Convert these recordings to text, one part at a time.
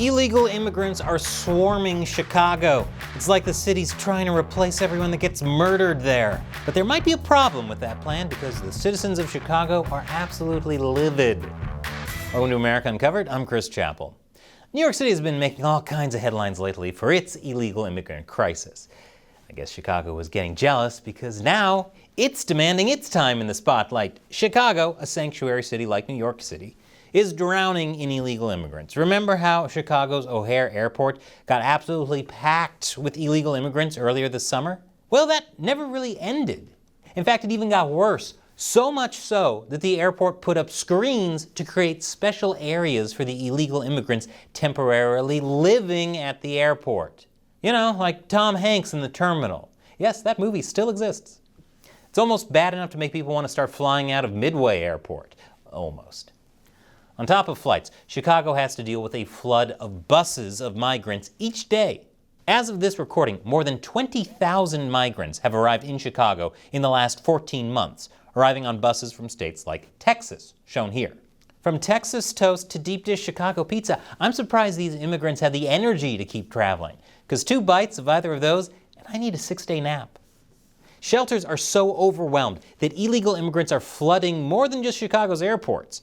Illegal immigrants are swarming Chicago. It's like the city's trying to replace everyone that gets murdered there. But there might be a problem with that plan because the citizens of Chicago are absolutely livid. Welcome to America Uncovered. I'm Chris Chappell. New York City has been making all kinds of headlines lately for its illegal immigrant crisis. I guess Chicago was getting jealous because now it's demanding its time in the spotlight. Chicago, a sanctuary city like New York City, is drowning in illegal immigrants. Remember how Chicago's O'Hare Airport got absolutely packed with illegal immigrants earlier this summer? Well, that never really ended. In fact, it even got worse. So much so that the airport put up screens to create special areas for the illegal immigrants temporarily living at the airport. You know, like Tom Hanks in The Terminal. Yes, that movie still exists. It's almost bad enough to make people want to start flying out of Midway Airport. Almost. On top of flights, Chicago has to deal with a flood of buses of migrants each day. As of this recording, more than 20,000 migrants have arrived in Chicago in the last 14 months, arriving on buses from states like Texas, shown here. From Texas toast to deep dish Chicago pizza, I'm surprised these immigrants have the energy to keep traveling, because 2 bites of either of those, and I need a 6-day nap. Shelters are so overwhelmed that illegal immigrants are flooding more than just Chicago's airports.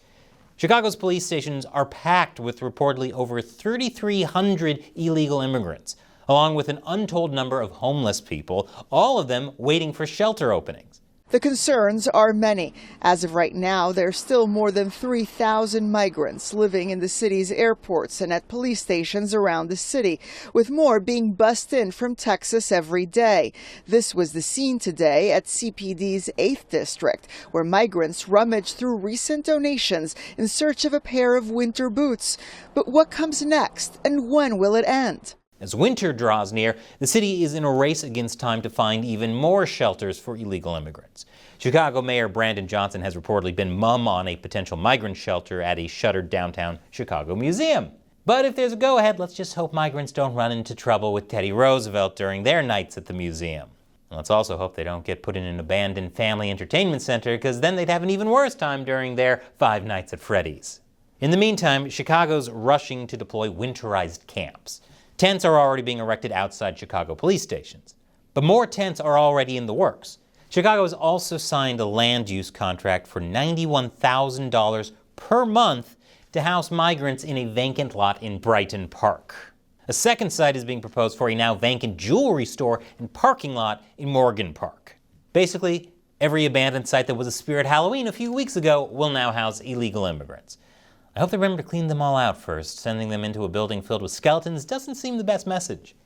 Chicago's police stations are packed with reportedly over 3,300 illegal immigrants, along with an untold number of homeless people, all of them waiting for shelter openings. The concerns are many. As of right now, there's still more than 3,000 migrants living in the city's airports and at police stations around the city, with more being bussed in from Texas every day. This was the scene today at CPD's 8th District, where migrants rummaged through recent donations in search of a pair of winter boots. But what comes next, and when will it end? As winter draws near, the city is in a race against time to find even more shelters for illegal immigrants. Chicago Mayor Brandon Johnson has reportedly been mum on a potential migrant shelter at a shuttered downtown Chicago museum. But if there's a go-ahead, let's just hope migrants don't run into trouble with Teddy Roosevelt during their nights at the museum. Let's also hope they don't get put in an abandoned family entertainment center, because then they'd have an even worse time during their 5 nights at Freddy's. In the meantime, Chicago's rushing to deploy winterized camps. Tents are already being erected outside Chicago police stations. But more tents are already in the works. Chicago has also signed a land use contract for $91,000 per month to house migrants in a vacant lot in Brighton Park. A second site is being proposed for a now vacant jewelry store and parking lot in Morgan Park. Basically, every abandoned site that was a Spirit Halloween a few weeks ago will now house illegal immigrants. I hope they remember to clean them all out first. Sending them into a building filled with skeletons doesn't seem the best message.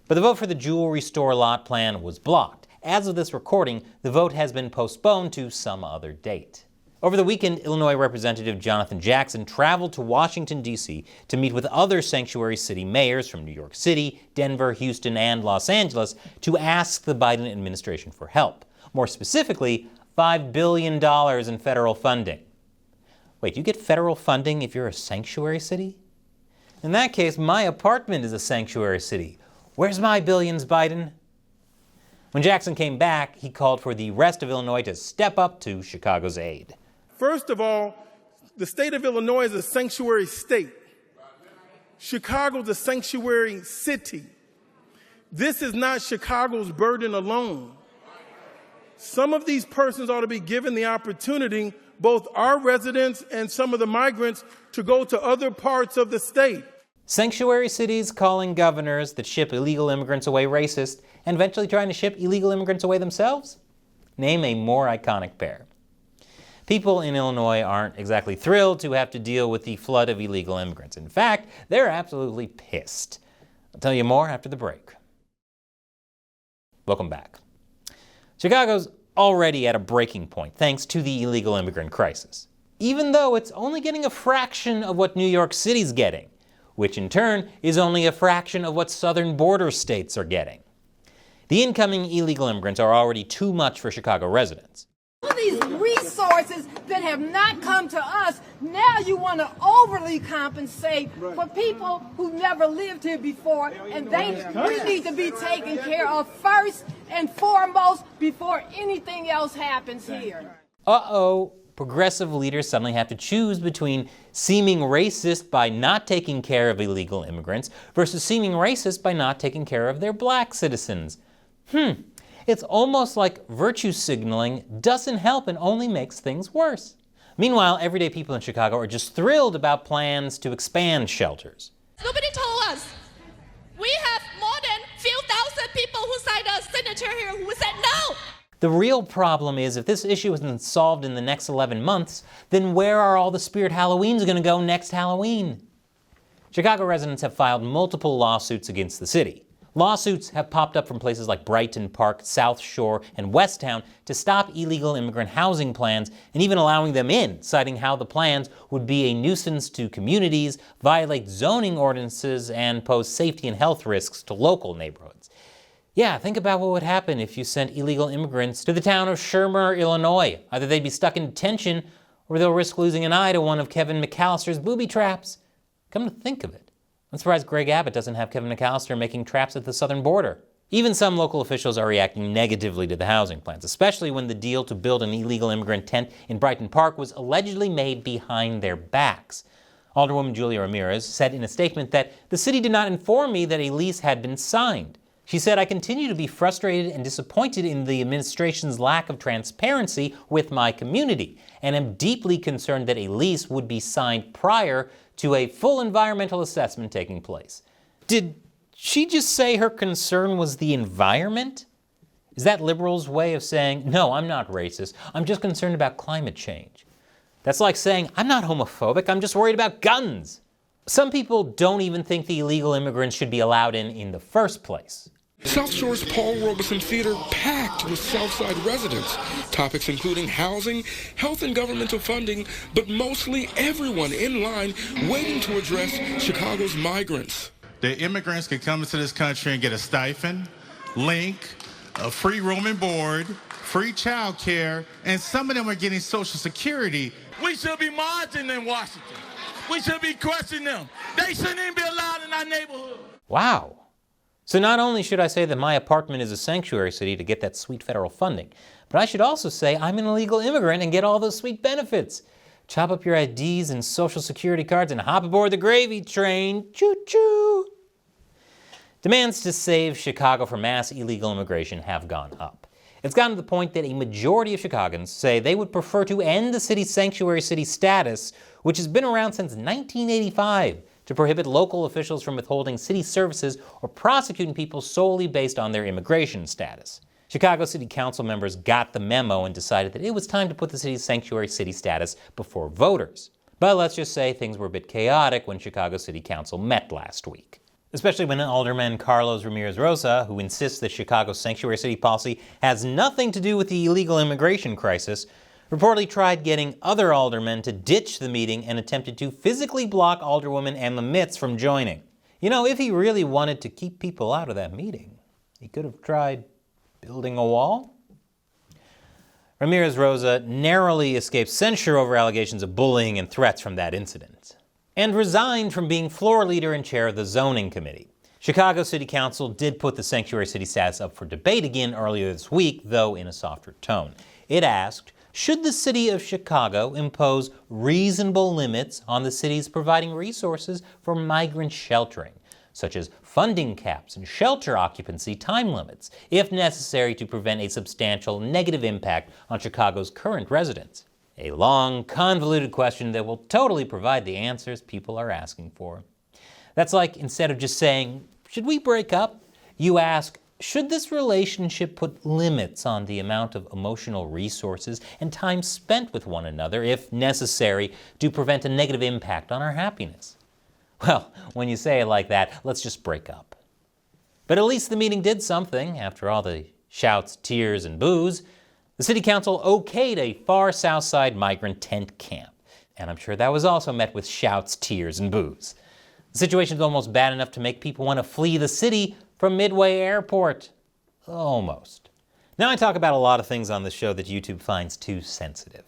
But the vote for the jewelry store lot plan was blocked. As of this recording, the vote has been postponed to some other date. Over the weekend, Illinois Representative Jonathan Jackson traveled to Washington, D.C. to meet with other sanctuary city mayors from New York City, Denver, Houston, and Los Angeles to ask the Biden administration for help. More specifically, $5 billion in federal funding. Wait, you get federal funding if you're a sanctuary city? In that case, my apartment is a sanctuary city. Where's my billions, Biden? When Jackson came back, he called for the rest of Illinois to step up to Chicago's aid. First of all, the state of Illinois is a sanctuary state. Chicago's a sanctuary city. This is not Chicago's burden alone. Some of these persons ought to be given the opportunity, both our residents and some of the migrants, to go to other parts of the state. Sanctuary cities calling governors that ship illegal immigrants away racist and eventually trying to ship illegal immigrants away themselves? Name a more iconic pair. People in Illinois aren't exactly thrilled to have to deal with the flood of illegal immigrants. In fact, they're absolutely pissed. I'll tell you more after the break. Welcome back. Chicago's already at a breaking point thanks to the illegal immigrant crisis, even though it's only getting a fraction of what New York City's getting, which in turn is only a fraction of what southern border states are getting. The incoming illegal immigrants are already too much for Chicago residents. All these resources that have not come to us, now you want to overly compensate for people who never lived here before, and we need to be taken care of first and foremost before anything else happens here. Uh-oh, progressive leaders suddenly have to choose between seeming racist by not taking care of illegal immigrants versus seeming racist by not taking care of their black citizens. It's almost like virtue signaling doesn't help and only makes things worse. Meanwhile, everyday people in Chicago are just thrilled about plans to expand shelters. Nobody told us. We have more than few thousand people who signed a signature here who said no. The real problem is if this issue isn't solved in the next 11 months, then where are all the Spirit Halloweens going to go next Halloween? Chicago residents have filed multiple lawsuits against the city. Lawsuits have popped up from places like Brighton Park, South Shore, and Westtown to stop illegal immigrant housing plans and even allowing them in, citing how the plans would be a nuisance to communities, violate zoning ordinances, and pose safety and health risks to local neighborhoods. Yeah, think about what would happen if you sent illegal immigrants to the town of Shermer, Illinois. Either they'd be stuck in detention, or they'll risk losing an eye to one of Kevin McAllister's booby traps. Come to think of it, I'm surprised Greg Abbott doesn't have Kevin McAllister making traps at the southern border. Even some local officials are reacting negatively to the housing plans, especially when the deal to build an illegal immigrant tent in Brighton Park was allegedly made behind their backs. Alderwoman Julia Ramirez said in a statement that the city did not inform me that a lease had been signed. She said, "I continue to be frustrated and disappointed in the administration's lack of transparency with my community, and am deeply concerned that a lease would be signed prior to a full environmental assessment taking place." Did she just say her concern was the environment? Is that liberals' way of saying, no, I'm not racist, I'm just concerned about climate change? That's like saying, I'm not homophobic, I'm just worried about guns. Some people don't even think the illegal immigrants should be allowed in the first place. South Shore's Paul Robeson Theater packed with Southside residents. Topics including housing, health and governmental funding, but mostly everyone in line waiting to address Chicago's migrants. The immigrants can come into this country and get a stipend, link, a free room and board, free child care, and some of them are getting Social Security. We should be marching in Washington. We should be crushing them. They shouldn't even be allowed in our neighborhood. Wow. So not only should I say that my apartment is a sanctuary city to get that sweet federal funding, but I should also say I'm an illegal immigrant and get all those sweet benefits. Chop up your IDs and Social Security cards and hop aboard the gravy train. Choo-choo! Demands to save Chicago from mass illegal immigration have gone up. It's gotten to the point that a majority of Chicagoans say they would prefer to end the city's sanctuary city status, which has been around since 1985, to prohibit local officials from withholding city services or prosecuting people solely based on their immigration status. Chicago City Council members got the memo and decided that it was time to put the city's sanctuary city status before voters. But let's just say things were a bit chaotic when Chicago City Council met last week. Especially when Alderman Carlos Ramirez Rosa, who insists that Chicago's sanctuary city policy has nothing to do with the illegal immigration crisis, reportedly tried getting other aldermen to ditch the meeting and attempted to physically block Alderwoman Emma Mitz from joining. You know, if he really wanted to keep people out of that meeting, he could have tried building a wall. Ramirez Rosa narrowly escaped censure over allegations of bullying and threats from that incident, and resigned from being floor leader and chair of the zoning committee. Chicago City Council did put the sanctuary city status up for debate again earlier this week, though in a softer tone. It asked, should the city of Chicago impose reasonable limits on the city's providing resources for migrant sheltering, such as funding caps and shelter occupancy time limits, if necessary to prevent a substantial negative impact on Chicago's current residents? A long, convoluted question that will totally provide the answers people are asking for. That's like instead of just saying, should we break up? You ask, should this relationship put limits on the amount of emotional resources and time spent with one another, if necessary, to prevent a negative impact on our happiness? Well, when you say it like that, let's just break up. But at least the meeting did something. After all the shouts, tears, and boos, the City Council okayed a far south side migrant tent camp. And I'm sure that was also met with shouts, tears, and boos. The situation is almost bad enough to make people want to flee the city from Midway Airport. Almost. Now I talk about a lot of things on this show that YouTube finds too sensitive.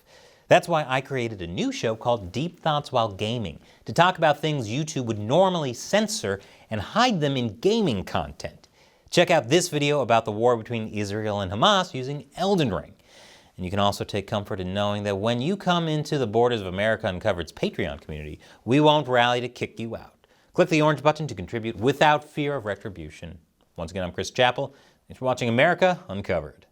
That's why I created a new show called Deep Thoughts While Gaming, to talk about things YouTube would normally censor and hide them in gaming content. Check out this video about the war between Israel and Hamas using Elden Ring. And you can also take comfort in knowing that when you come into the Borders of America Uncovered's Patreon community, we won't rally to kick you out. Click the orange button to contribute without fear of retribution. Once again, I'm Chris Chappell. Thanks for watching America Uncovered.